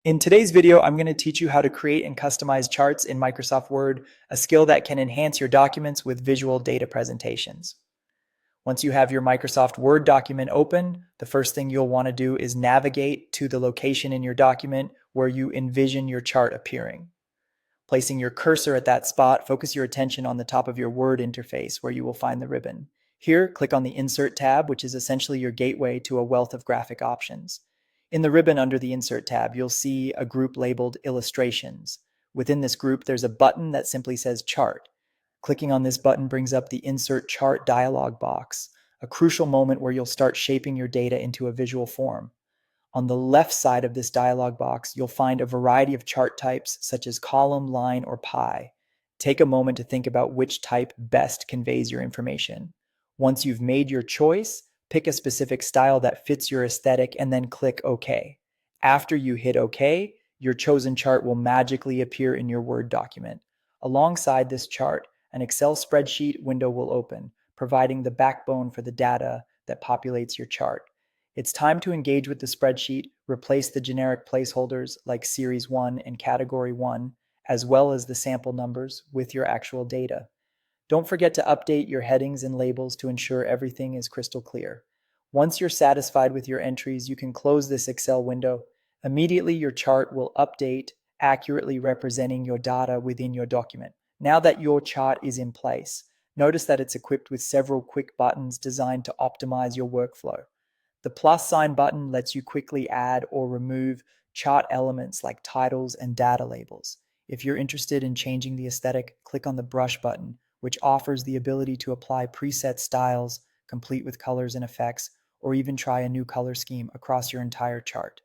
In today's video, I'm going to teach you how to create and customize charts in Microsoft Word, a skill that can enhance your documents with visual data presentations. Once you have your Microsoft Word document open, the first thing you'll want to do is navigate to the location in your document where you envision your chart appearing. Placing your cursor at that spot, focus your attention on the top of your Word interface where you will find the ribbon. Here, click on the Insert tab, which is essentially your gateway to a wealth of graphic options. In the ribbon under the Insert tab, you'll see a group labeled Illustrations. Within this group, there's a button that simply says Chart. Clicking on this button brings up the Insert Chart dialog box, a crucial moment where you'll start shaping your data into a visual form. On the left side of this dialog box, you'll find a variety of chart types such as column, line, or pie. Take a moment to think about which type best conveys your information. Once you've made your choice, pick a specific style that fits your aesthetic and then click OK. After you hit OK, your chosen chart will magically appear in your Word document. Alongside this chart, an Excel spreadsheet window will open, providing the backbone for the data that populates your chart. It's time to engage with the spreadsheet, replace the generic placeholders like Series 1 and Category 1, as well as the sample numbers with your actual data. Don't forget to update your headings and labels to ensure everything is crystal clear. Once you're satisfied with your entries, you can close this Excel window. Immediately, your chart will update, accurately representing your data within your document. Now that your chart is in place, notice that it's equipped with several quick buttons designed to optimize your workflow. The plus sign button lets you quickly add or remove chart elements like titles and data labels. If you're interested in changing the aesthetic, click on the brush button, which offers the ability to apply preset styles, complete with colors and effects, or even try a new color scheme across your entire chart.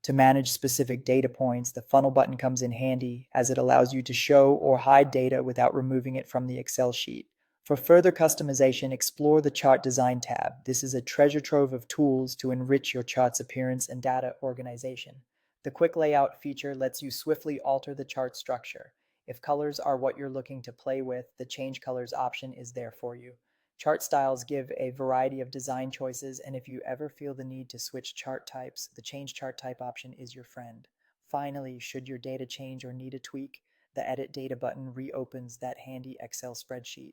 To manage specific data points, the funnel button comes in handy as it allows you to show or hide data without removing it from the Excel sheet. For further customization, explore the Chart Design tab. This is a treasure trove of tools to enrich your chart's appearance and data organization. The Quick Layout feature lets you swiftly alter the chart structure. If colors are what you're looking to play with, the Change Colors option is there for you. Chart styles give a variety of design choices, and if you ever feel the need to switch chart types, the Change Chart Type option is your friend. Finally, should your data change or need a tweak, the Edit Data button reopens that handy Excel spreadsheet.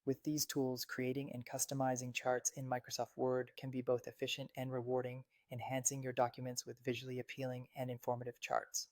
With these tools, creating and customizing charts in Microsoft Word can be both efficient and rewarding, enhancing your documents with visually appealing and informative charts.